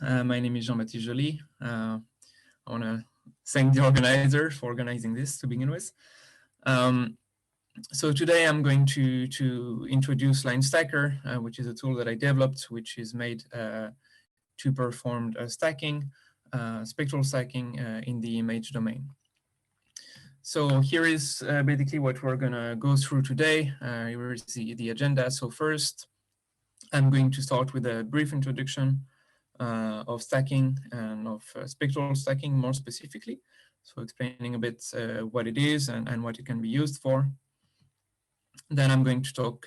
My name is Jean-Baptiste Joly. I want to thank the organizer for organizing this to begin with. Um, so today I'm going to introduce Linestacker, which is a tool that I developed, which is made to perform stacking, spectral stacking in the image domain. So here is basically what we're going to go through today. Here is the agenda. So first, I'm going to start with a brief introduction of stacking and of spectral stacking more specifically. So explaining a bit what it is and what it can be used for. Then I'm going to talk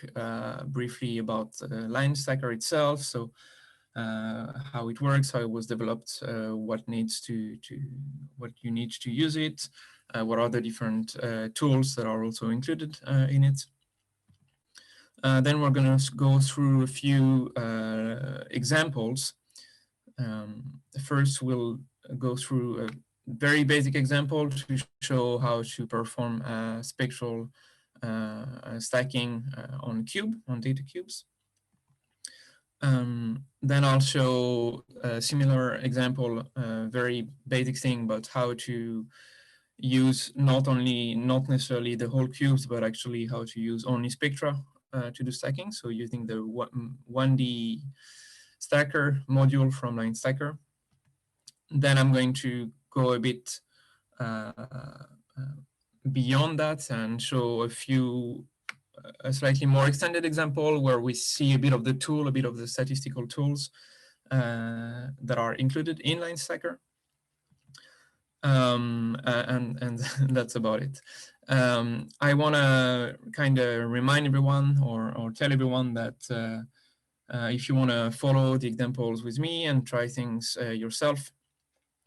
briefly about Linestacker itself. So how it works, how it was developed, what you need to use it, what are the different tools that are also included in it. Then we're going to go through a few examples. First, we'll go through a very basic example to show how to perform spectral stacking on data cubes. Then I'll show a similar example, very basic thing, but how to use not necessarily the whole cubes, but actually how to use only spectra to do stacking. So using the 1D stacker module from Linestacker. Then I'm going to go a bit beyond that and show a slightly more extended example where we see a bit of the tool, a bit of the statistical tools that are included in Linestacker. And that's about it. I want to kind of remind everyone or tell everyone that if you want to follow the examples with me and try things yourself,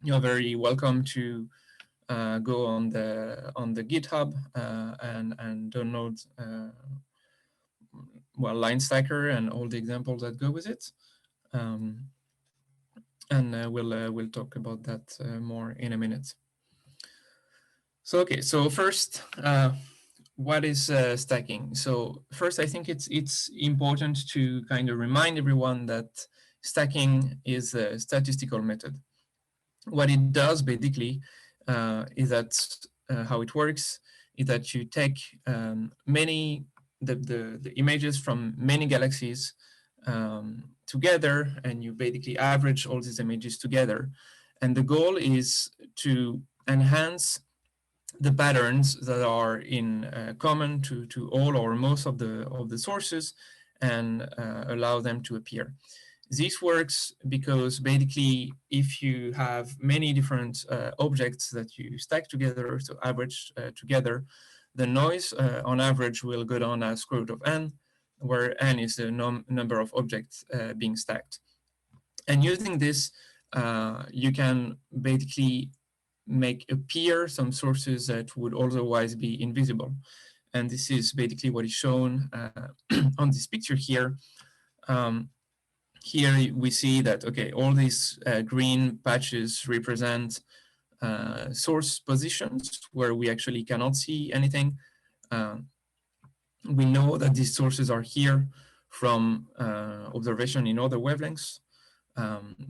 you're very welcome to go on the GitHub and download Linestacker and all the examples that go with it. And we'll talk about that more in a minute. So okay, so first, what is stacking? So first, I think it's important to kind of remind everyone that stacking is a statistical method. What it does basically is that how it works is that you take the images from many galaxies together, and you basically average all these images together. And the goal is to enhance the patterns that are in common to all or most of the sources and allow them to appear. This works because basically if you have many different objects that you stack together, so average together, the noise on average will go down as square root of n, where n is the number of objects being stacked. And using this, you can basically make appear some sources that would otherwise be invisible. And this is basically what is shown on this picture here. Here we see that, okay, all these green patches represent source positions where we actually cannot see anything. We know that these sources are here from observation in other wavelengths.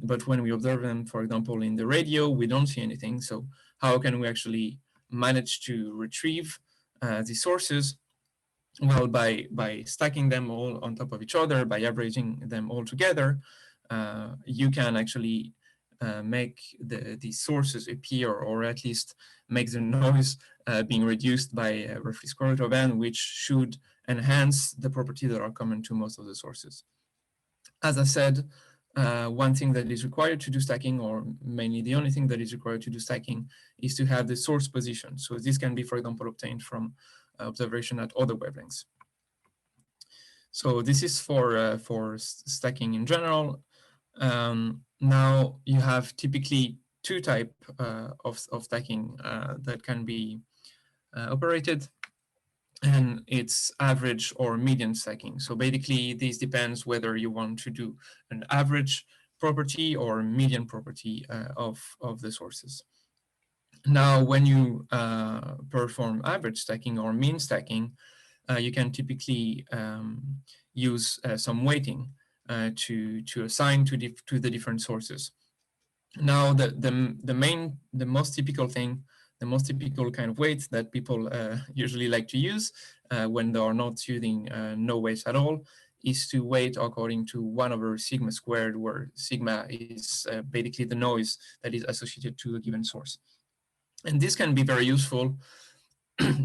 But when we observe them, for example, in the radio, we don't see anything. So how can we actually manage to retrieve these sources? Well, by stacking them all on top of each other, by averaging them all together, you can actually make these sources appear, or at least make the noise being reduced by roughly square root of n, which should enhance the properties that are common to most of the sources. As I said, one thing that is required to do stacking, or mainly the only thing that is required to do stacking, is to have the source position. So this can be, for example, obtained from observation at other wavelengths. So this is for stacking in general. Now you have typically two types of stacking that can be operated, and it's average or median stacking. So basically this depends whether you want to do an average property or median property of the sources. Now, when you perform average stacking or mean stacking, you can typically use some weighting to assign to the different sources. Now, the most typical thing, the most typical kind of weight that people usually like to use when they are not using no weights at all is to weight according to 1 over sigma squared, where sigma is basically the noise that is associated to a given source. And this can be very useful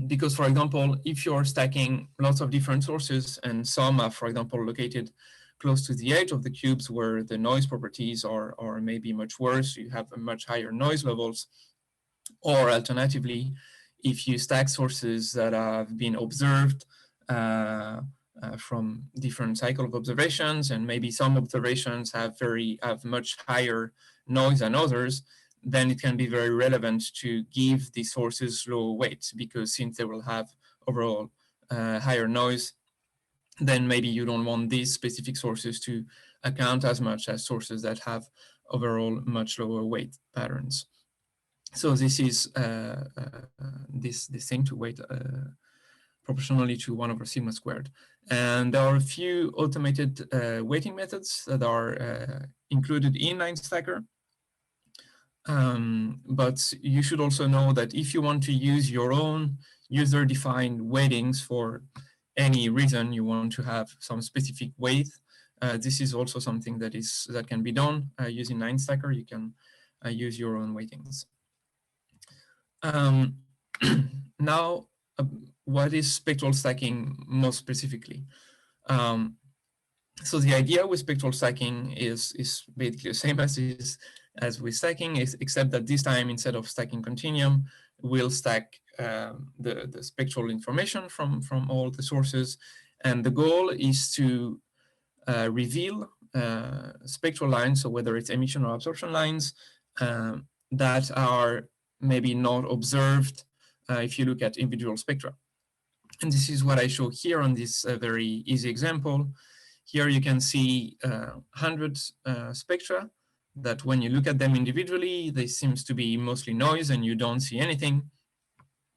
because, for example, if you're stacking lots of different sources and some are, for example, located close to the edge of the cubes where the noise properties are maybe much worse, you have a much higher noise levels, or alternatively, if you stack sources that have been observed from different cycle of observations, and maybe some observations have much higher noise than others, then it can be very relevant to give the sources low weight, because since they will have overall higher noise, then maybe you don't want these specific sources to account as much as sources that have overall much lower weight patterns. So this is this thing to weight proportionally to 1 over sigma squared. And there are a few automated weighting methods that are included in Linestacker. But you should also know that if you want to use your own user-defined weightings for any reason, you want to have some specific weight, this is also something that can be done using Linestacker. You can use your own weightings. Um, now, what is spectral stacking most specifically? So the idea with spectral stacking is basically the same as with stacking, except that this time, instead of stacking continuum, we'll stack the spectral information from all the sources. And the goal is to reveal spectral lines, so whether it's emission or absorption lines, that are maybe not observed if you look at individual spectra. And this is what I show here on this very easy example. Here you can see 100 spectra that when you look at them individually, they seems to be mostly noise and you don't see anything.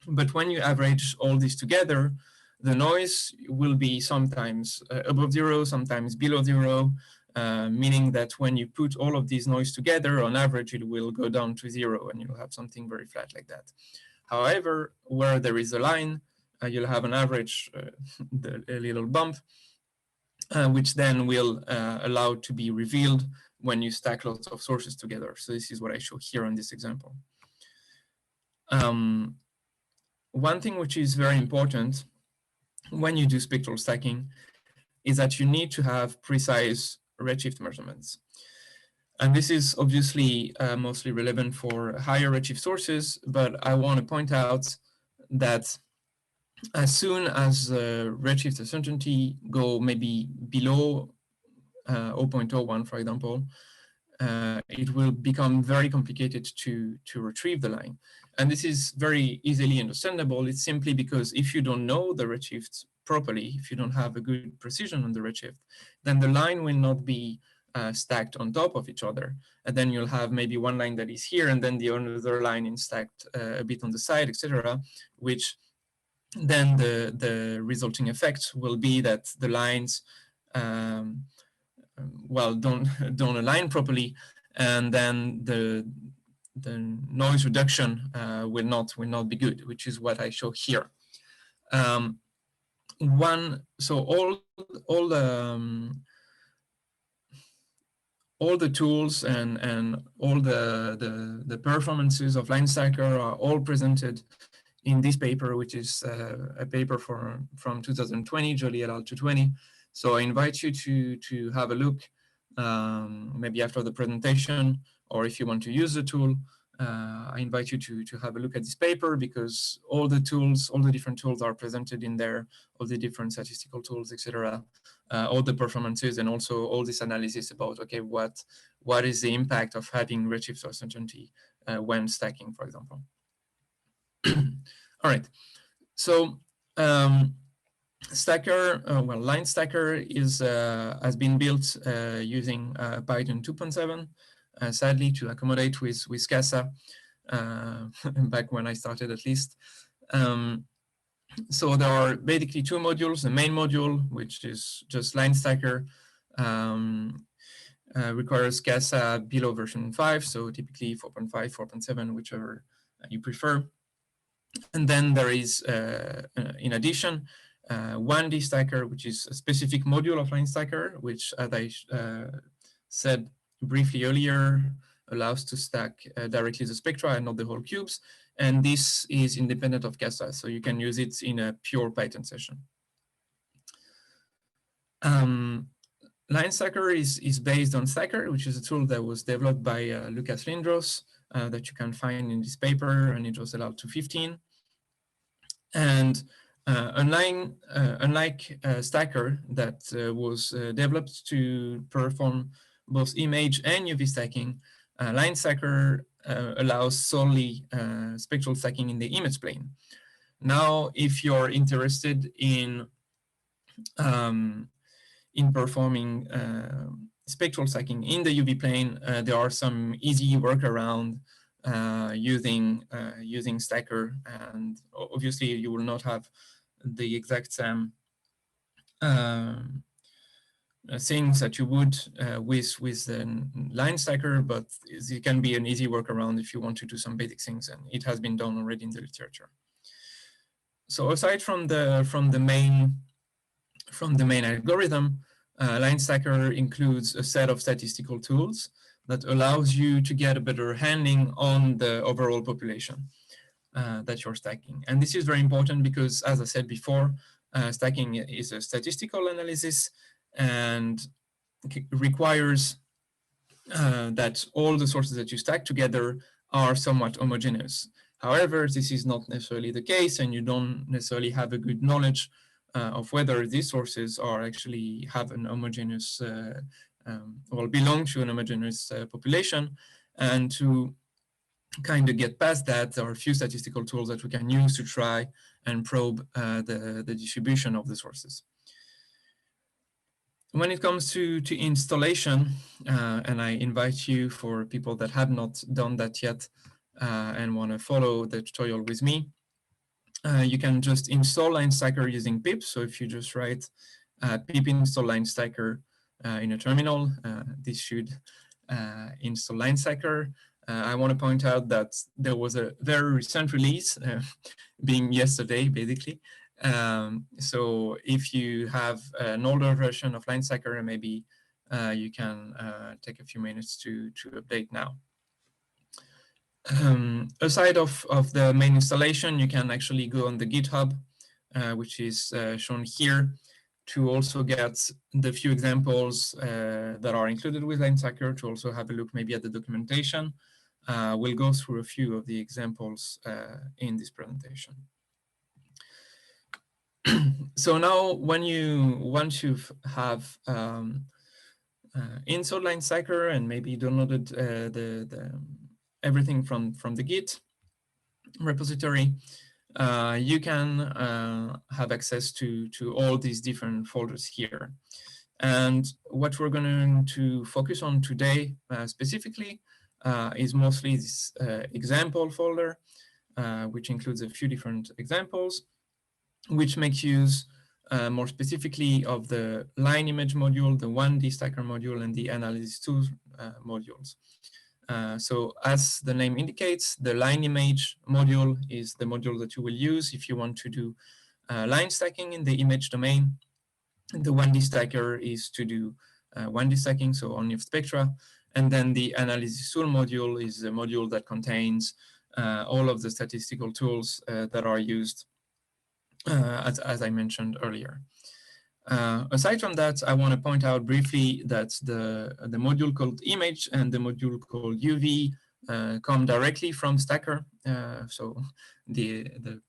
But when you average all these together, the noise will be sometimes above zero, sometimes below zero, meaning that when you put all of these noise together, on average, it will go down to zero and you'll have something very flat like that. However, where there is a line, you'll have an average, a little bump, which then will allow to be revealed when you stack lots of sources together. So this is what I show here on this example. One thing which is very important when you do spectral stacking is that you need to have precise redshift measurements. And this is obviously mostly relevant for higher redshift sources, but I want to point out that as soon as redshift uncertainty go maybe below 0.01, for example, it will become very complicated to retrieve the line. And this is very easily understandable. It's simply because if you don't know the redshift properly, if you don't have a good precision on the redshift, then the line will not be stacked on top of each other. And then you'll have maybe one line that is here and then the other line is stacked a bit on the side, etc., which then the resulting effect will be that the lines well, don't align properly, and then the noise reduction will not be good, which is what I show here. So all the tools and all the performances of Linestacker are all presented in this paper, which is a paper from 2020, Jolie et al. 220. So I invite you to have a look, maybe after the presentation, or if you want to use the tool, I invite you to have a look at this paper, because all the different tools are presented in there, all the different statistical tools, etc., all the performances, and also all this analysis about, okay, what is the impact of having redshift uncertainty when stacking, for example. All right, so Stacker, Linestacker has been built using Python 2.7, sadly, to accommodate with CASA, back when I started at least. So there are basically two modules: the main module, which is just Linestacker, requires CASA below version 5, so typically 4.5, 4.7, whichever you prefer. And then there is, in addition, Linestacker, which is a specific module of Linestacker, which, as I said briefly earlier, allows to stack directly the spectra and not the whole cubes. And this is independent of CASA, so you can use it in a pure Python session. Linestacker is based on Stacker, which is a tool that was developed by Lucas Lindros that you can find in this paper, and it was allowed to 15. And unlike Stacker that was developed to perform both image and UV stacking, Linestacker allows solely spectral stacking in the image plane. Now, if you're interested in performing spectral stacking in the UV plane, there are some easy workaround using Stacker, and obviously you will not have the exact same things that you would with the Linestacker, but it can be an easy workaround if you want to do some basic things, and it has been done already in the literature. So aside from the main algorithm, Linestacker includes a set of statistical tools that allows you to get a better handling on the overall population that you're stacking. And this is very important because, as I said before, stacking is a statistical analysis and requires that all the sources that you stack together are somewhat homogeneous. However, this is not necessarily the case, and you don't necessarily have a good knowledge of whether these sources are actually have an homogeneous or belong to an homogeneous population. And to kind of get past that, there are a few statistical tools that we can use to try and probe the distribution of the sources. When it comes to installation, and I invite you, for people that have not done that yet and want to follow the tutorial with me, you can just install Linestacker using pip. So if you just write pip install Linestacker in a terminal, this should install Linestacker. I want to point out that there was a very recent release, being yesterday, basically. So if you have an older version of Linestacker, maybe you can take a few minutes to update now. Aside of the main installation, you can actually go on the GitHub, which is shown here, to also get the few examples that are included with Linestacker, to also have a look maybe at the documentation. We'll go through a few of the examples in this presentation. So now, when once you have installed Linestacker and maybe downloaded everything from the Git repository, you can have access to all these different folders here. And what we're going to focus on today specifically is mostly this example folder, which includes a few different examples, which make use more specifically of the line image module, the 1D stacker module, and the analysis tools modules. So as the name indicates, the line image module is the module that you will use if you want to do line stacking in the image domain. And the 1D stacker is to do 1D stacking, so only of spectra. And then the analysis tool module is the module that contains all of the statistical tools that are used, as I mentioned earlier. Aside from that, I want to point out briefly that the module called image and the module called UV come directly from Stacker. So the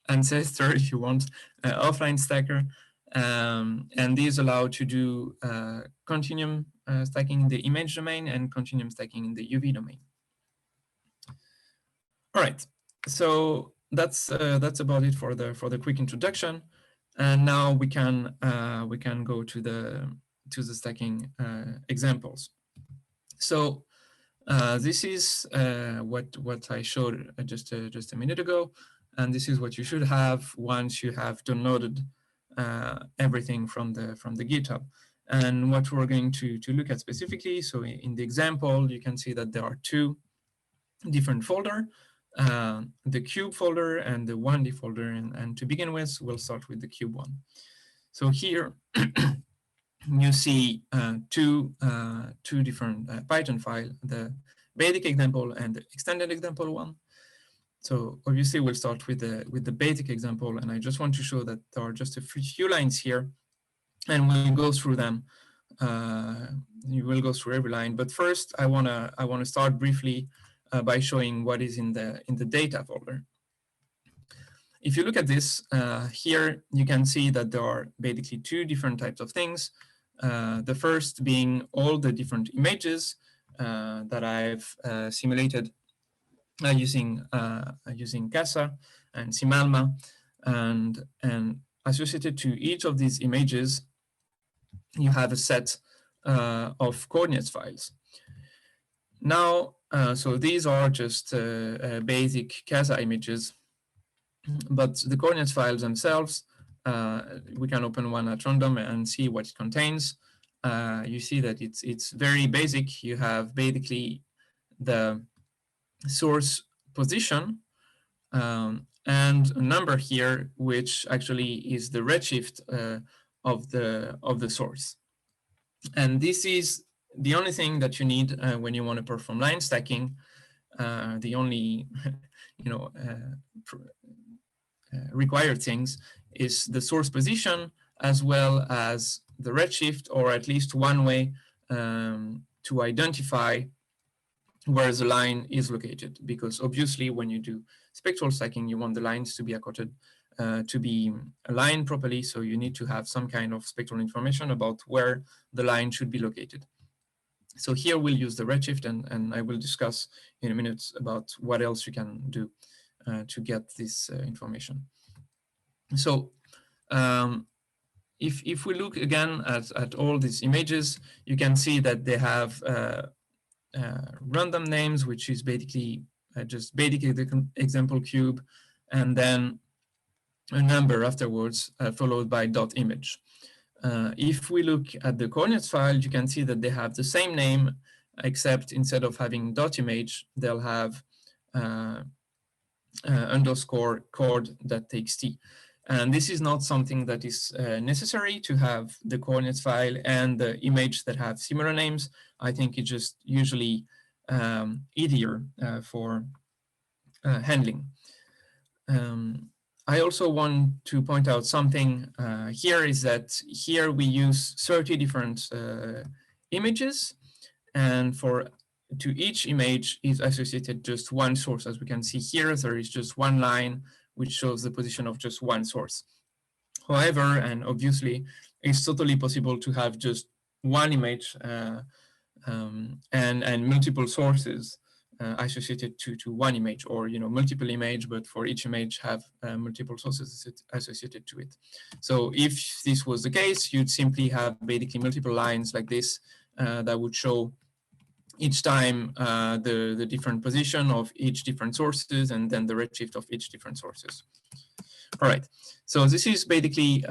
ancestor, if you want, of Linestacker. And these allow to do continuum stacking in the image domain and continuum stacking in the UV domain. All right, so that's about it for the quick introduction. And now we can go to the stacking examples. So this is what I showed just a minute ago, and this is what you should have once you have downloaded everything from the GitHub. And what we're going to look at specifically, so in the example, you can see that there are two different folder, the cube folder and the 1D folder. And to begin with, we'll start with the cube one. So here you see two different Python file, the basic example and the extended example one. So obviously we'll start with the basic example, and I just want to show that there are just a few lines here, and we'll go through them. You will go through every line, but first I wanna start briefly by showing what is in the data folder. If you look at this here, you can see that there are basically two different types of things. The first being all the different images that I've simulated using CASA and Simalma, and associated to each of these images, you have a set of coordinates files. Now, so these are just basic CASA images, but the coordinates files themselves, we can open one at random and see what it contains. You see that it's very basic. You have basically the source position and a number here, which actually is the redshift of the source. And this is the only thing that you need when you want to perform line stacking. The only required things is the source position as well as the redshift, or at least one way to identify where the line is located, because obviously when you do spectral stacking, you want the lines to be accorded, to be aligned properly, so you need to have some kind of spectral information about where the line should be located. So here we'll use the redshift, and I will discuss in a minute about what else you can do to get this information. So if we look again at all these images, you can see that they have random names, which is basically just basic example cube, and then a number afterwards, followed by dot image. If we look at the coordinates file, you can see that they have the same name, except instead of having dot image, they'll have underscore cord.txt. And this is not something that is necessary to have the coordinates file and the image that have similar names. I think it's just usually easier for handling. I also want to point out something here, is that here we use 30 different images, and to each image is associated just one source. As we can see here, there is just one line which shows the position of just one source. However, and obviously, it's totally possible to have just one image and multiple sources associated to one image, or multiple image, but for each image have multiple sources associated to it. So if this was the case, you'd simply have basically multiple lines like this that would show each time the different position of each different sources, and then the redshift of each different sources. All right, so this is basically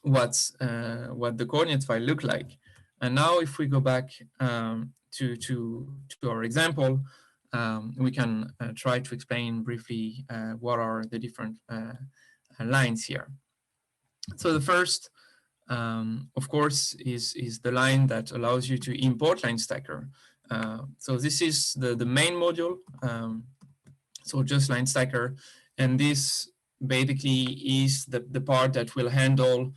what the coordinates file look like. And now if we go back to our example, we can try to explain briefly what are the different lines here. So the first, of course, is the line that allows you to import Linestacker. So this is the main module, so just Linestacker, and this basically is the part that will handle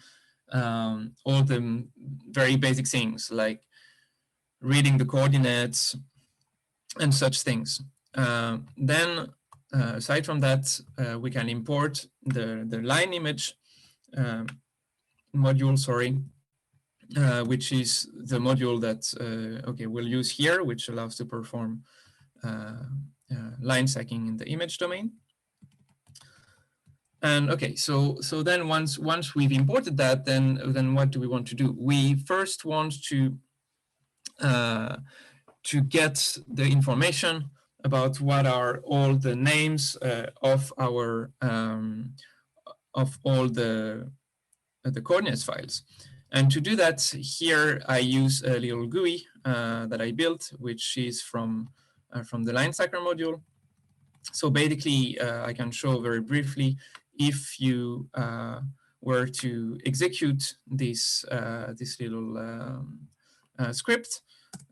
all the very basic things like reading the coordinates and such things. Then, aside from that, we can import the line image module, sorry, which is the module that we'll use here, which allows to perform line stacking in the image domain. And so then once we've imported that, then what do we want to do? We first want to get the information about what are all the names of our of all the coordinates files. And to do that, here I use a little GUI that I built, which is from the Linestacker module. So basically, I can show very briefly, if you were to execute this little script,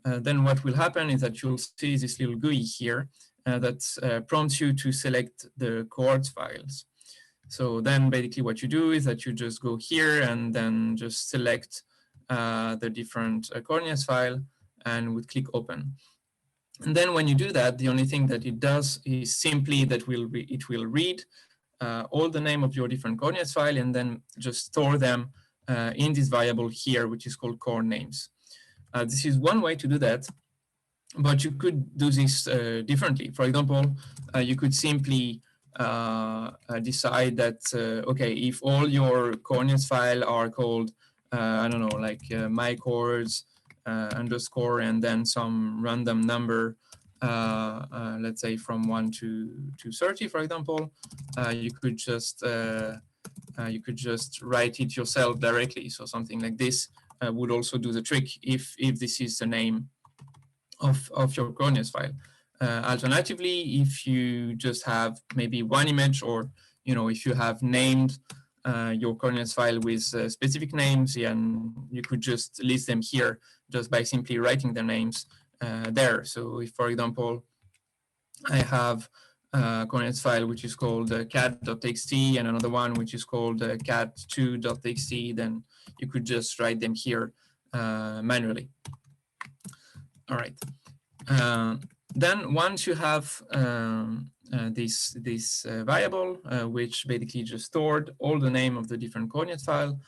then what will happen is that you'll see this little GUI here that prompts you to select the coords files. So then basically what you do is that you just go here and then just select the different coordinates file and would click open. And then when you do that, the only thing that it does is simply that it will read all the name of your different coordinates file and then just store them in this variable here, which is called core names. This is one way to do that, but you could do this differently. For example, you could simply decide that, okay, if all your coordinates file are called, I don't know, like my chords underscore and then some random number, let's say from 1 to 30, for example, you could just write it yourself directly. So something like this would also do the trick if this is the name of your coordinates file. Alternatively, if you just have maybe one image, or if you have named your coordinates file with specific names, and you could just list them here just by simply writing their names there. So if, for example, I have a coordinates file which is called cat.txt and another one which is called cat2.txt, then you could just write them here manually. All right. Then once you have this variable, which basically just stored all the name of the different coordinate file,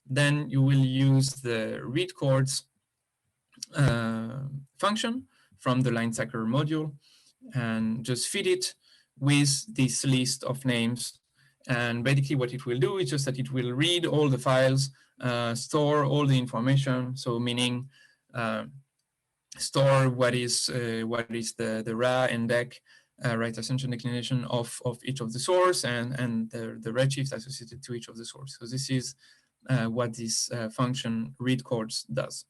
then you will use the read chords function from the Linestacker module and just feed it with this list of names. And basically what it will do is just that it will read all the files, store all the information. So meaning store what is the Ra and Dec right ascension declination of each of the source and the redshift associated to each of the source. So this is what this function read chords does.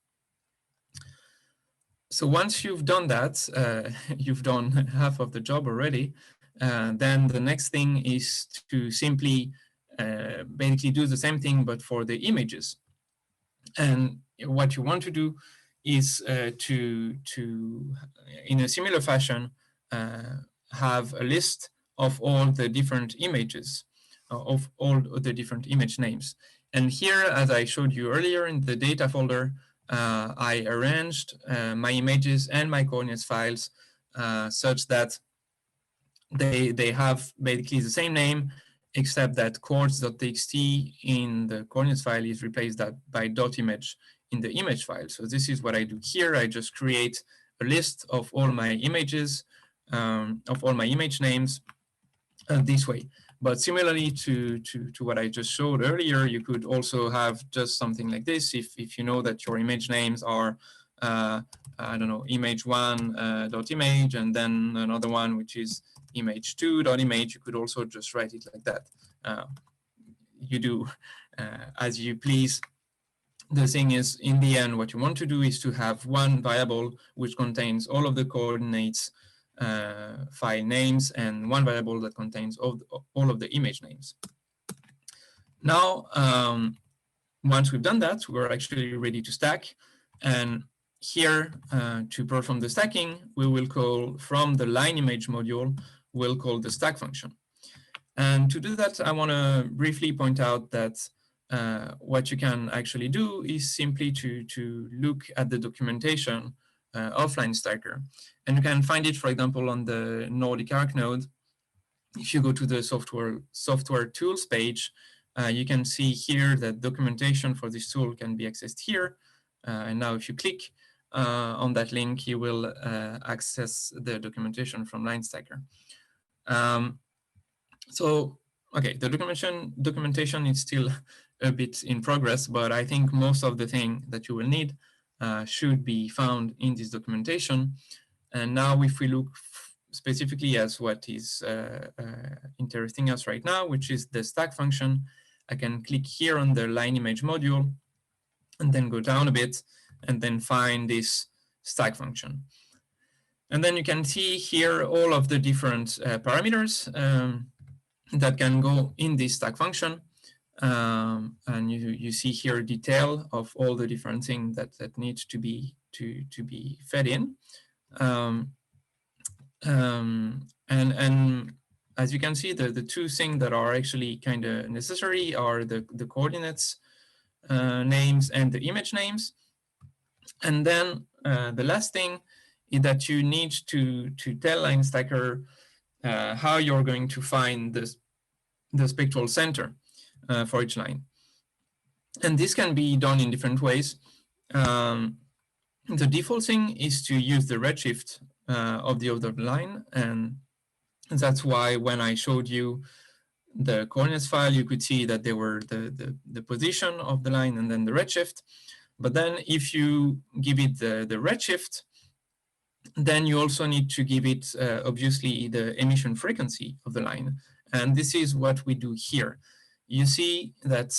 So once you've done that, you've done half of the job already. Then the next thing is to simply basically do the same thing, but for the images. And what you want to do is to in a similar fashion, have a list of all the different images, of all the different image names. And here, as I showed you earlier in the data folder, I arranged my images and my coordinates files such that they have basically the same name, except that chords.txt in the coordinates file is replaced by .image in the image file. So this is what I do here. I just create a list of all my images, of all my image names this way. But similarly to what I just showed earlier, you could also have just something like this. If you know that your image names are, I don't know, image1 .image, and then another one which is image2 .image, you could also just write it like that. You do as you please. The thing is, in the end, what you want to do is to have one variable which contains all of the coordinates file names and one variable that contains all of the image names. Now, once we've done that, we're actually ready to stack. And here, to perform the stacking, we will call from the line image module, we'll call the stack function. And to do that, I want to briefly point out that what you can actually do is simply to look at the documentation of Linestacker. And you can find it, for example, on the Nordic Arc node. If you go to the software tools page, you can see here that documentation for this tool can be accessed here. And now if you click on that link, you will access the documentation from Linestacker. So, okay, the documentation is still a bit in progress, but I think most of the thing that you will need should be found in this documentation. And now if we look specifically as what is interesting us right now, which is the stack function, I can click here on the line image module. and then go down a bit, and then find this stack function. And then you can see here all of the different parameters that can go in this stack function. And you see here detail of all the different things that need to be fed in. And as you can see, the two things that are actually kind of necessary are the coordinates names and the image names. And then the last thing is that you need to tell Linestacker how you're going to find the spectral center for each line. And this can be done in different ways. The default thing is to use the redshift of the observed line, and that's why when I showed you the coordinates file, you could see that they were the position of the line and then the redshift. But then if you give it the redshift, then you also need to give it, obviously, the emission frequency of the line. And this is what we do here. You see that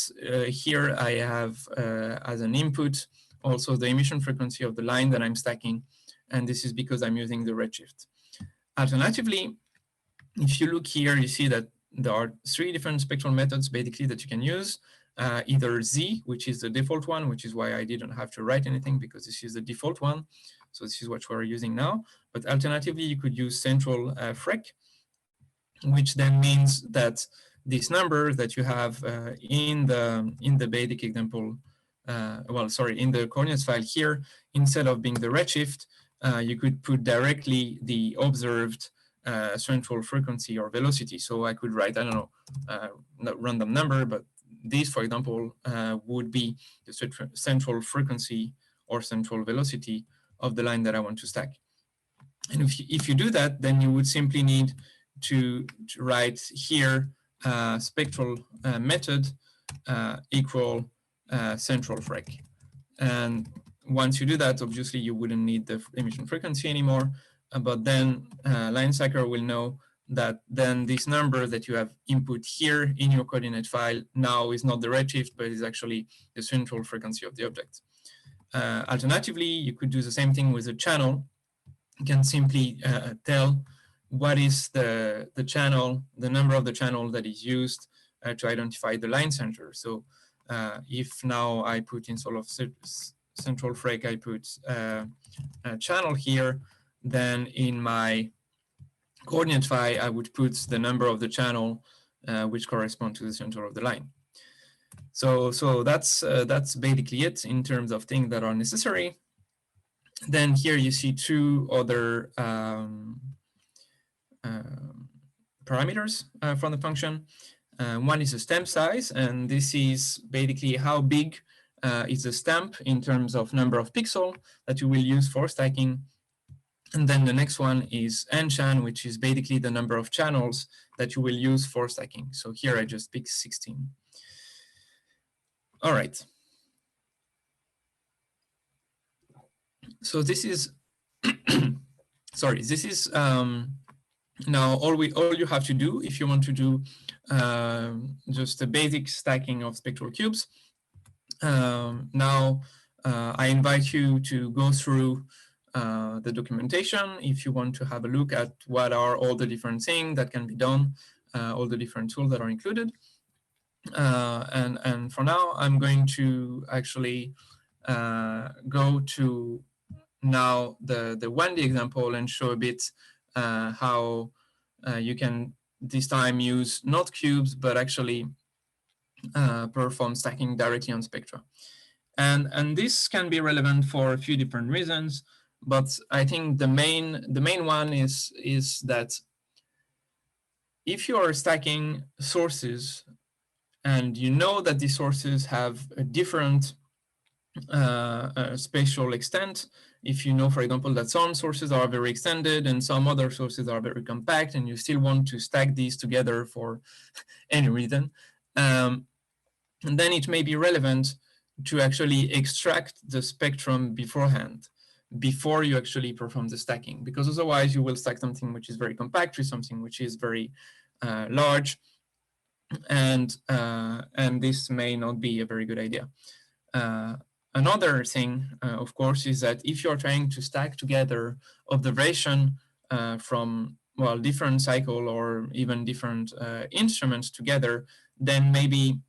here I have as an input also the emission frequency of the line that I'm stacking. And this is because I'm using the redshift. Alternatively, if you look here, you see that there are three different spectral methods basically that you can use. Either Z, which is the default one, which is why I didn't have to write anything because this is the default one. So this is what we're using now. But alternatively, you could use central frec, which then means that this number that you have in the basic example, in the coordinates file here, instead of being the redshift, you could put directly the observed central frequency or velocity. So I could write, I don't know, not random number, but this, for example, would be the central frequency or central velocity of the line that I want to stack. And if you do that, then you would simply need to write here spectral method equal central frec. And once you do that, obviously you wouldn't need the emission frequency anymore. But then Linestacker will know that then this number that you have input here in your coordinate file now is not the redshift, but is actually the central frequency of the object. Alternatively, you could do the same thing with a channel. You can simply tell what is the channel, the number of the channel that is used to identify the line center. So if now I put in sort of central frec, I put a channel here, then in my coordinate file, I would put the number of the channel which correspond to the center of the line. So that's basically it in terms of things that are necessary. Then here you see two other parameters from the function. One is the stamp size, and this is basically how big is the stamp in terms of number of pixels that you will use for stacking. And then the next one is nchan, which is basically the number of channels that you will use for stacking. So here I just picked 16. All right. So this is, sorry, this is now all you have to do if you want to do just a basic stacking of spectral cubes. Now I invite you to go through the documentation if you want to have a look at what are all the different things that can be done, all the different tools that are included. And for now, I'm going to actually go to now the 1D example and show a bit how you can this time use not cubes, but actually perform stacking directly on spectra. And this can be relevant for a few different reasons, but I think the main one is that if you are stacking sources and you know that these sources have a different spatial extent, if you know, for example, that some sources are very extended and some other sources are very compact, and you still want to stack these together for any reason, and then it may be relevant to actually extract the spectrum beforehand, before you actually perform the stacking, because otherwise you will stack something which is very compact with something which is very large, and this may not be a very good idea. Another thing, of course, is that if you're trying to stack together observation from, well, different cycle or even different instruments together, then maybe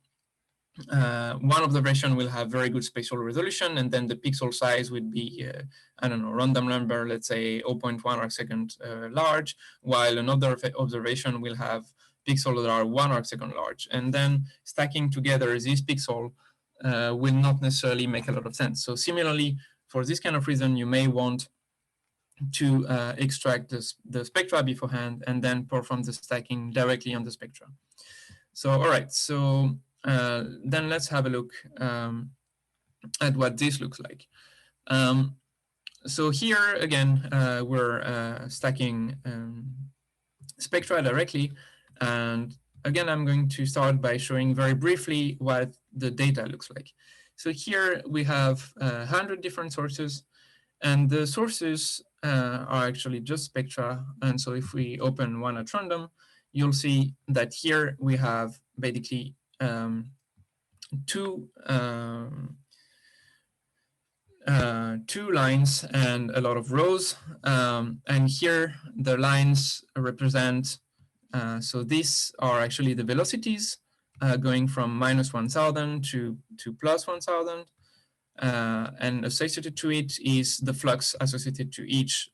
one observation will have very good spatial resolution, and then the pixel size would be, I don't know, random number, let's say 0.1 arcsecond large, while another observation will have pixels that are 1 arcsecond large. And then stacking together this pixel will not necessarily make a lot of sense. So similarly, for this kind of reason, you may want to extract the spectra beforehand and then perform the stacking directly on the spectra. So, all right, so then let's have a look at what this looks like. So here, again, we're stacking spectra directly. And again, I'm going to start by showing very briefly what the data looks like. So here we have 100 different sources, and the sources are actually just spectra. And so if we open one at random, you'll see that here we have basically two lines and a lot of rows. And here the lines represent, so these are actually the velocities going from -1000 to +1000. And associated to it is the flux associated to each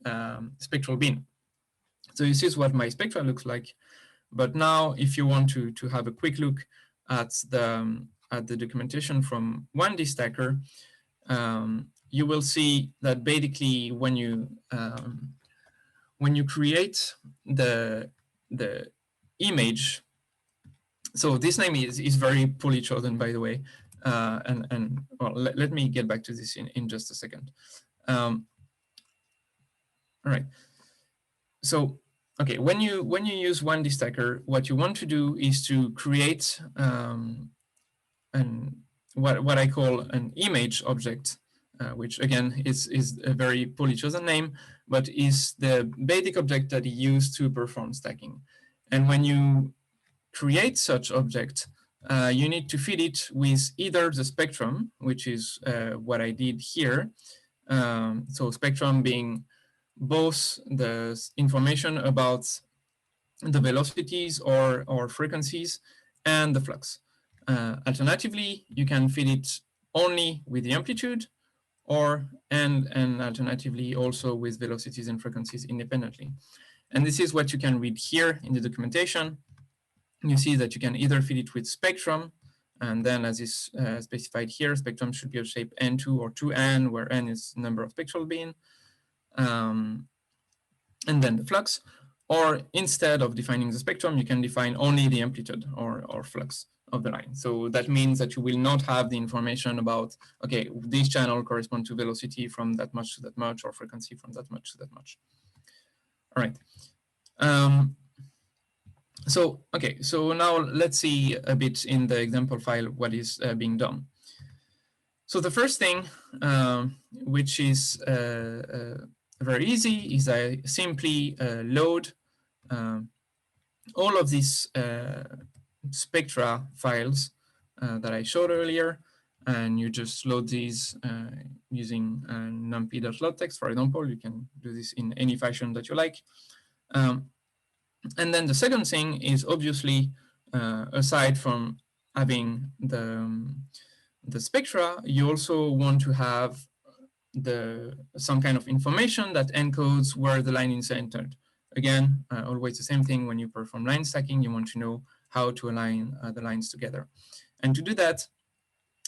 spectral beam. So this is what my spectra looks like. But now, if you want to have a quick look at the documentation from Linestacker, you will see that basically when you create the image, so this name is very poorly chosen, by the way, and well, let me get back to this in just a second. All right. So okay, when you use Linestacker, what you want to do is to create what I call an image object, which again is a very poorly chosen name, but is the basic object that you use to perform stacking. And when you create such object, you need to feed it with either the spectrum, which is what I did here. So spectrum being both the information about the velocities or frequencies and the flux. Alternatively, you can feed it only with the amplitude, and alternatively also with velocities and frequencies independently. And this is what you can read here in the documentation. You see that you can either feed it with spectrum, and then as is specified here, spectrum should be of shape n2 or 2n, where n is number of spectral beam, and then the flux. Or instead of defining the spectrum, you can define only the amplitude or flux of the line. So that means that you will not have the information about, okay, this channel corresponds to velocity from that much to that much, or frequency from that much to that much. All right. So, okay, so now let's see a bit in the example file what is being done. So the first thing, which is very easy, is I simply load all of these spectra files that I showed earlier, and you just load these using numpy.loadtext, for example. You can do this in any fashion that you like. And then the second thing is obviously, aside from having the spectra, you also want to have some kind of information that encodes where the line is centered. Again, always the same thing when you perform line stacking, you want to know how to align the lines together. And to do that,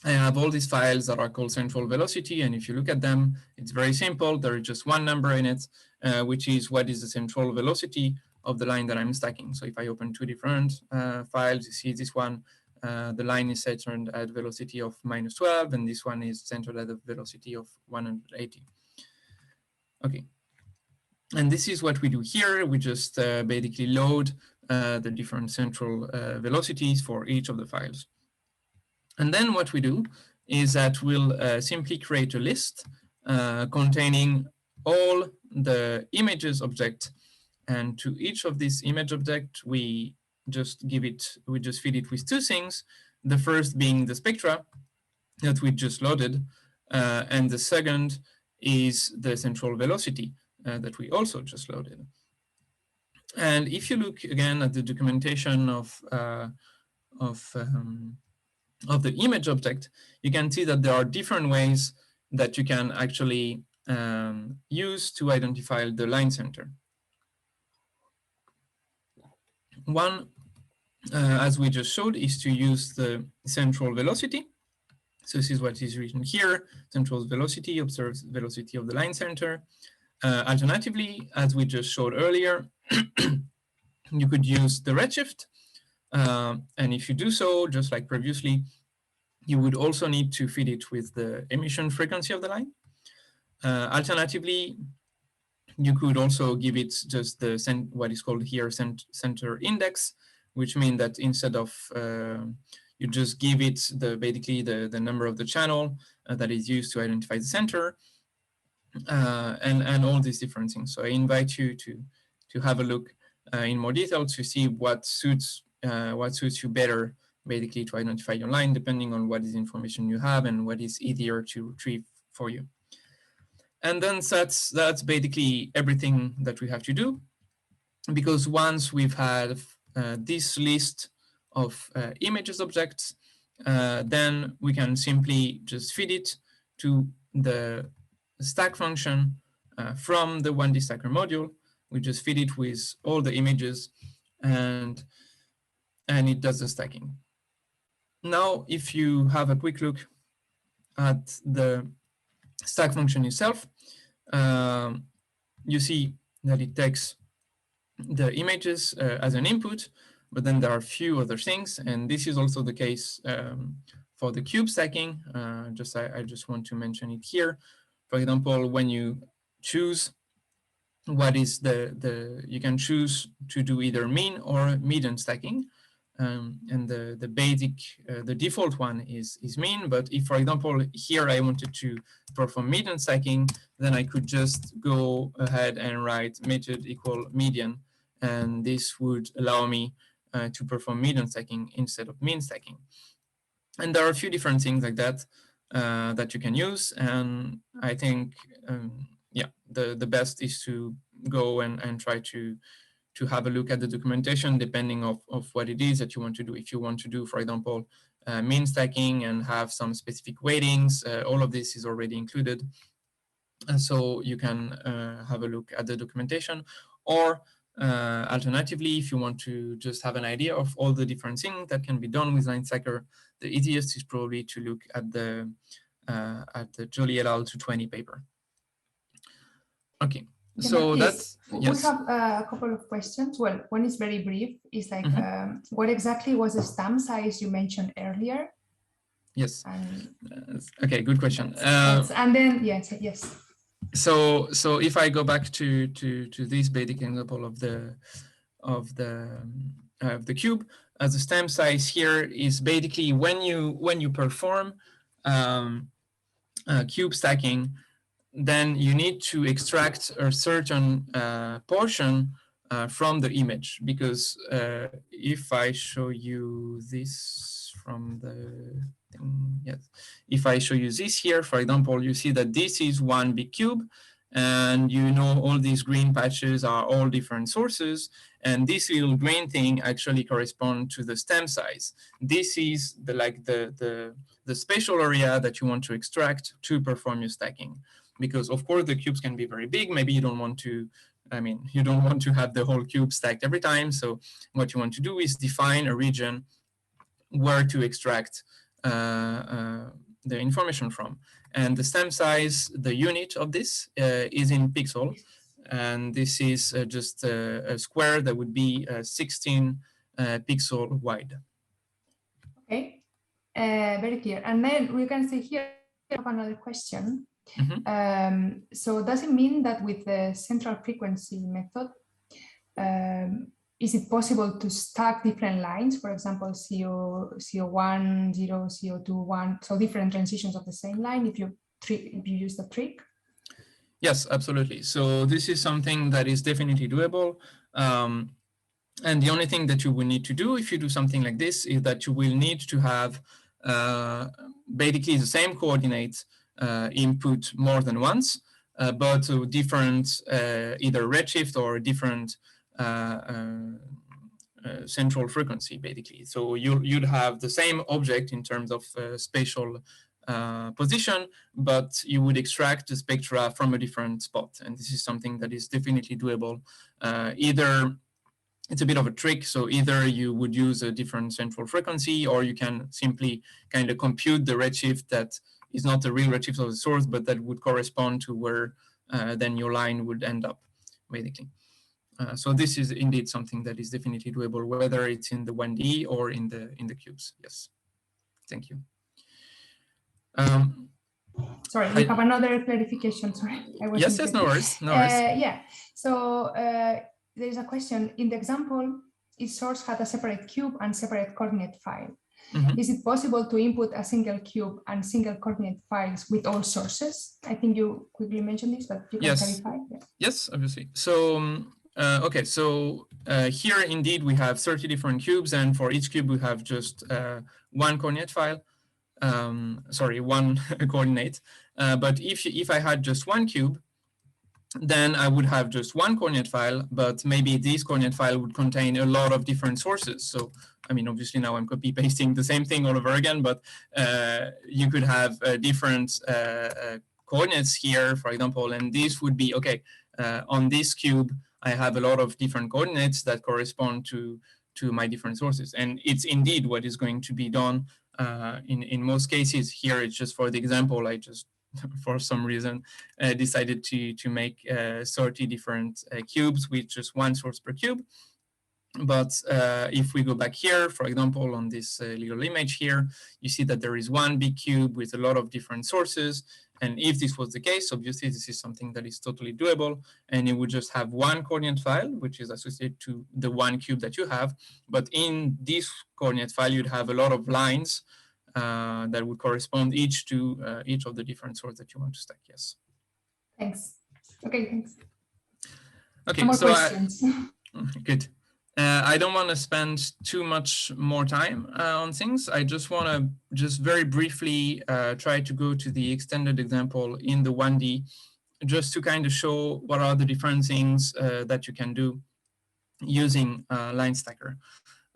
I have all these files that are called central velocity, and if you look at them, it's very simple. There is just one number in it, which is what is the central velocity of the line that I'm stacking. So if I open two different files, you see this one, the line is centered at velocity of -12, and this one is centered at a velocity of 180. Okay. And this is what we do here. We just basically load the different central velocities for each of the files. And then what we do is that we'll simply create a list containing all the images object. And to each of these image object, we just feed it with two things. The first being the spectra that we just loaded, And the second is the central velocity that we also just loaded. And if you look again at the documentation of the image object, you can see that there are different ways that you can actually use to identify the line center. One, as we just showed, is to use the central velocity. So this is what is written here: central velocity, observed velocity of the line center. Alternatively, as we just showed earlier, you could use the redshift. And if you do so, just like previously, you would also need to feed it with the emission frequency of the line. Alternatively, you could also give it just the what is called here center index, which means that instead of you just give it basically the number of the channel that is used to identify the center, and all these different things. So I invite you to have a look in more detail to see what suits you better, basically, to identify your line, depending on what is information you have and what is easier to retrieve for you. And then that's basically everything that we have to do, because once we've had this list of images objects, then we can simply just feed it to the stack function from the 1D stacker module. We just feed it with all the images, and it does the stacking. Now, if you have a quick look at the stack function itself, you see that it takes the images as an input, but then there are a few other things, and this is also the case for the cube stacking. I just want to mention it here. For example, when you choose what is you can choose to do either mean or median stacking. And the basic, the default one is mean. But if, for example, here I wanted to perform median stacking, then I could just go ahead and write method equal median, and this would allow me to perform median stacking instead of mean stacking. And there are a few different things like that that you can use. And I think, yeah, the best is to go and try to have a look at the documentation, depending of what it is that you want to do. If you want to do, for example, mean stacking and have some specific weightings, all of this is already included. And so you can have a look at the documentation. Or alternatively, if you want to just have an idea of all the different things that can be done with Linestacker, the easiest is probably to look at the Jolie et al. 220 paper. Okay. So that's, yes. We have a couple of questions. Well, one is very brief. It's like, what exactly was the stamp size you mentioned earlier? Yes. Okay, good question. And then, yes. So if I go back to this basic example of the cube, as the stamp size here is basically when you perform cube stacking, then you need to extract a certain portion from the image, because if I show you this from the thing, yes, if I show you this here, for example, you see that this is one big cube, and you know all these green patches are all different sources, and this little green thing actually corresponds to the stamp size. This is the spatial area that you want to extract to perform your stacking. Because of course the cubes can be very big. Maybe you don't want to, you don't want to have the whole cube stacked every time. So what you want to do is define a region where to extract the information from. And the stamp size, the unit of this is in pixel. And this is just a square that would be 16 pixel wide. Okay, very clear. And then we can see here, we have another question. So does it mean that with the central frequency method, is it possible to stack different lines, for example, CO1, 0, CO2, 1, so different transitions of the same line if you use the trick? Yes, absolutely. So this is something that is definitely doable. And the only thing that you will need to do if you do something like this is that you will need to have basically the same coordinates input more than once, but to different either redshift or different central frequency, basically. So you'd have the same object in terms of spatial position, but you would extract the spectra from a different spot. And this is something that is definitely doable. Either it's a bit of a trick, so either you would use a different central frequency, or you can simply kind of compute the redshift that is not the real redshift of the source, but that would correspond to where then your line would end up, basically. So this is indeed something that is definitely doable, whether it's in the 1D or in the cubes. Yes, thank you. Sorry, we have another clarification. Sorry, yes, no worries, no worries. Yeah, so there is a question. In the example, each source had a separate cube and separate coordinate file. Mm-hmm. Is it possible to input a single cube and single coordinate files with all sources? I think you quickly mentioned this, but you can clarify. Yeah. Yes, obviously. So okay, so here indeed we have 30 different cubes, and for each cube we have just one coordinate file. Sorry, one coordinate. But if I had just one cube, then I would have just one coordinate file, but maybe this coordinate file would contain a lot of different sources. So, I mean, obviously now I'm copy pasting the same thing all over again, but you could have different coordinates here, for example, and this would be, okay, on this cube, I have a lot of different coordinates that correspond to my different sources. And it's indeed what is going to be done in most cases. Here, it's just for the example, I just, for some reason, decided to make 30 different cubes with just one source per cube. But if we go back here, for example, on this little image here, you see that there is one big cube with a lot of different sources. And if this was the case, obviously this is something that is totally doable. And you would just have one coordinate file, which is associated to the one cube that you have. But in this coordinate file, you'd have a lot of lines that would correspond each to each of the different sources that you want to stack. Yes. Thanks. Okay, thanks. Okay, more questions. Good. I don't want to spend too much more time on things. I just want to just very briefly try to go to the extended example in the 1D, just to kind of show what are the different things that you can do using Linestacker.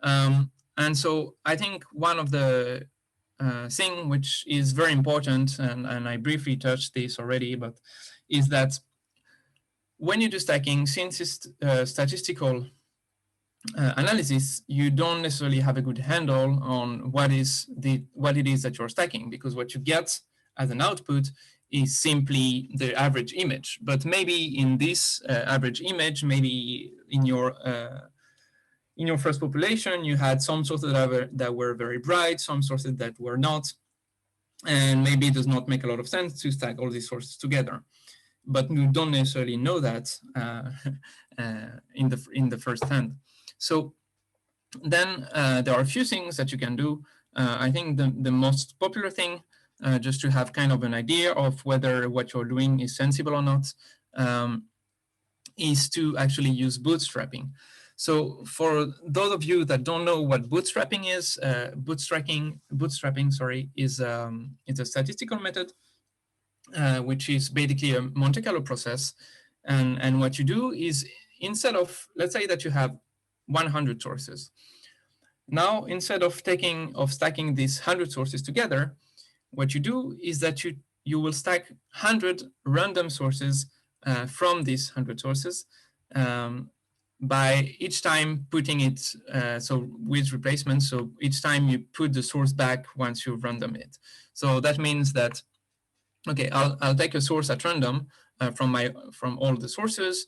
And so I think one of the thing which is very important, and I briefly touched this already, but is that when you do stacking, since it's statistical analysis, you don't necessarily have a good handle on what it is that you're stacking, because what you get as an output is simply the average image. But maybe in this average image, maybe in your first population, you had some sources that were very bright, some sources that were not, and maybe it does not make a lot of sense to stack all these sources together. But you don't necessarily know that in the first hand. So then there are a few things that you can do. I think the most popular thing, just to have kind of an idea of whether what you're doing is sensible or not, is to actually use bootstrapping. So for those of you that don't know what bootstrapping is, bootstrapping, sorry, is it's a statistical method, which is basically a Monte Carlo process. And what you do is, instead of, let's say that you have 100 sources. Now, instead of stacking these 100 sources together, what you do is that you will stack 100 random sources from these 100 sources by each time putting it, so with replacement, so each time you put the source back once you've random it. So that means that, okay, I'll take a source at random from all the sources.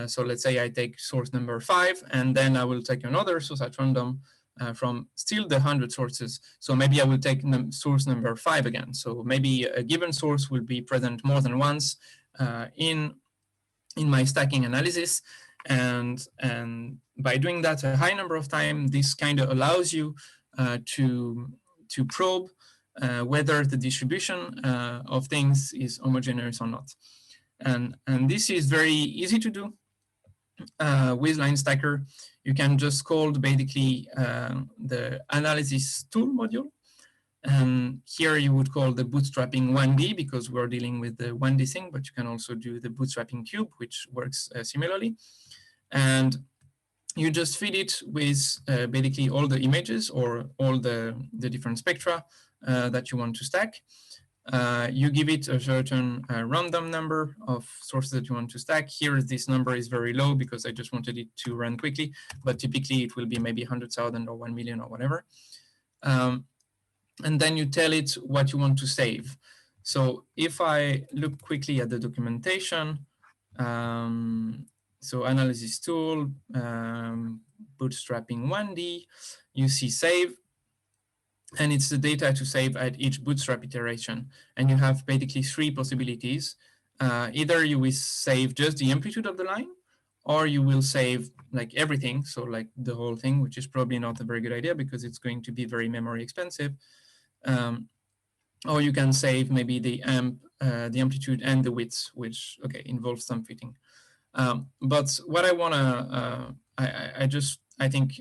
So let's say I take source number 5, and then I will take another source at random from still the 100 sources. So maybe I will take source number 5 again. So maybe a given source will be present more than once in my stacking analysis. And by doing that a high number of times, this kind of allows you to probe whether the distribution of things is homogeneous or not. And this is very easy to do with Linestacker. You can just call basically the analysis tool module, And here you would call the bootstrapping 1D because we're dealing with the 1D thing, but you can also do the bootstrapping cube, which works similarly. And you just feed it with basically all the images or all the different spectra that you want to stack. You give it a certain random number of sources that you want to stack. Here, this number is very low because I just wanted it to run quickly, but typically it will be maybe 100,000 or 1 million or whatever. And then you tell it what you want to save. So if I look quickly at the documentation, so analysis tool, bootstrapping 1D, you see save, and it's the data to save at each bootstrap iteration. And you have basically three possibilities. Either you will save just the amplitude of the line, or you will save like everything, so like the whole thing, which is probably not a very good idea because it's going to be very memory expensive. Or you can save maybe the amplitude and the width, which involves some fitting. But what I wanna, I think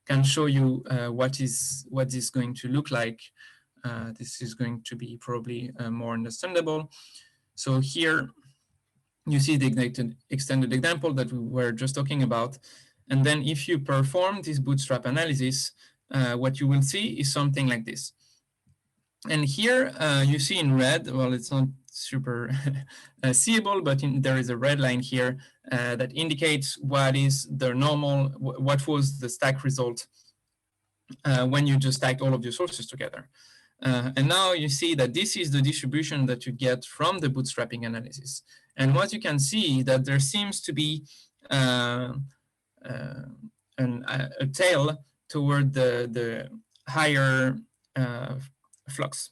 can show you what is going to look like. This is going to be probably more understandable. So here you see the extended example that we were just talking about. And then if you perform this bootstrap analysis, what you will see is something like this. And here you see in red, well, it's not super seeable, but there is a red line here that indicates what is the normal, what was the stack result when you just stacked all of your sources together. And now you see that this is the distribution that you get from the bootstrapping analysis. And what you can see that there seems to be a tail toward the higher flux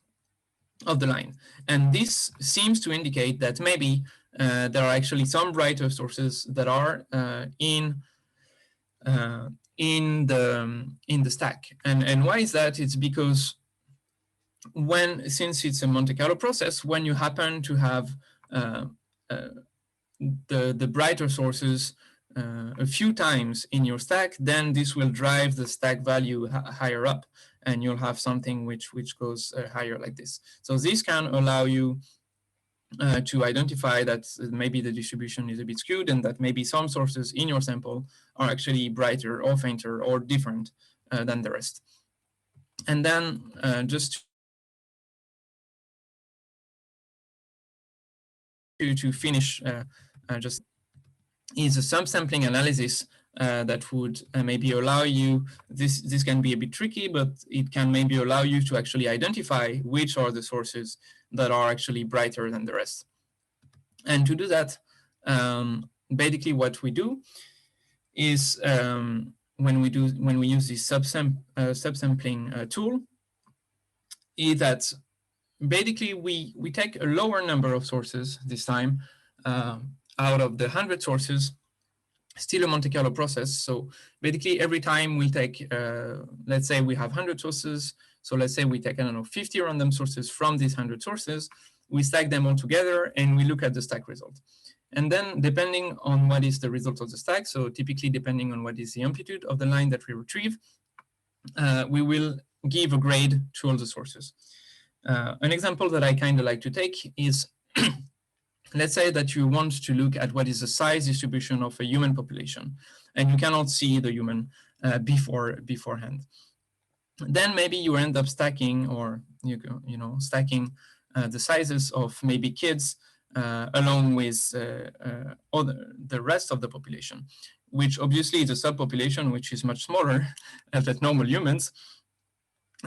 of the line. And this seems to indicate that maybe there are actually some brighter sources that are in the stack. And why is that? It's because since it's a Monte Carlo process, when you happen to have the brighter sources a few times in your stack, then this will drive the stack value higher up, and you'll have something which goes higher like this. So this can allow you to identify that maybe the distribution is a bit skewed and that maybe some sources in your sample are actually brighter or fainter or different than the rest. And then just to finish, just is a subsampling analysis that would maybe allow you, this can be a bit tricky, but it can maybe allow you to actually identify which are the sources that are actually brighter than the rest. And to do that, basically what we do is when we use this subsampling tool, is that basically we take a lower number of sources this time out of the 100 sources, still a Monte Carlo process. So basically every time we take, let's say we have 100 sources. So let's say we take, I don't know, 50 random sources from these 100 sources, we stack them all together and we look at the stack result. And then depending on what is the result of the stack, so typically depending on what is the amplitude of the line that we retrieve, we will give a grade to all the sources. An example that I kind of like to take is, let's say that you want to look at what is the size distribution of a human population, and you cannot see the human beforehand. Then maybe you end up stacking, or stacking the sizes of maybe kids along with the rest of the population, which obviously is a subpopulation which is much smaller than normal humans.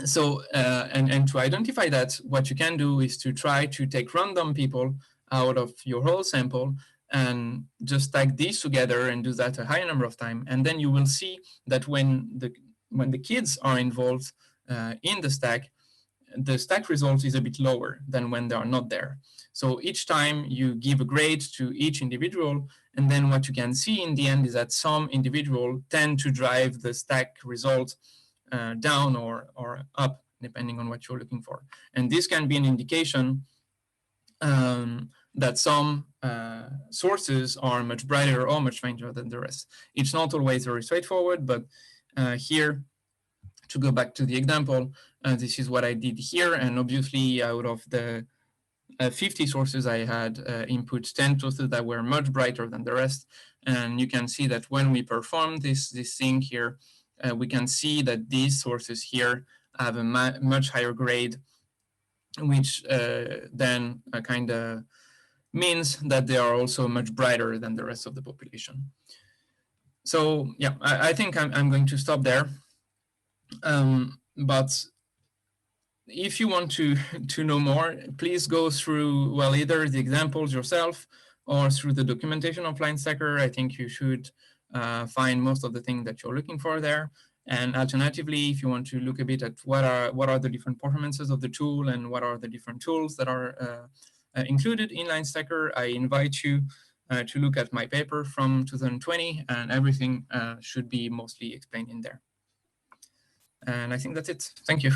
So and to identify that, what you can do is to try to take random people out of your whole sample and just stack these together and do that a high number of times. And then you will see that when the kids are involved in the stack result is a bit lower than when they are not there. So each time you give a grade to each individual, and then what you can see in the end is that some individuals tend to drive the stack result down or up, depending on what you're looking for. And this can be an indication that some sources are much brighter or much fainter than the rest. It's not always very straightforward, but here, to go back to the example, This is what I did here, and obviously out of the 50 sources I had input 10 sources that were much brighter than the rest. And you can see that when we perform this thing here, we can see that these sources here have a much higher grade, which then kind of means that they are also much brighter than the rest of the population. So yeah, I think I'm going to stop there. But if you want to know more, please go through, well, either the examples yourself or through the documentation of Linestacker. I think you should find most of the things that you're looking for there. And alternatively, if you want to look a bit at what are the different performances of the tool and what are the different tools that are included in Linestacker, I invite you to look at my paper from 2020, and everything should be mostly explained in there. And I think that's it. Thank you.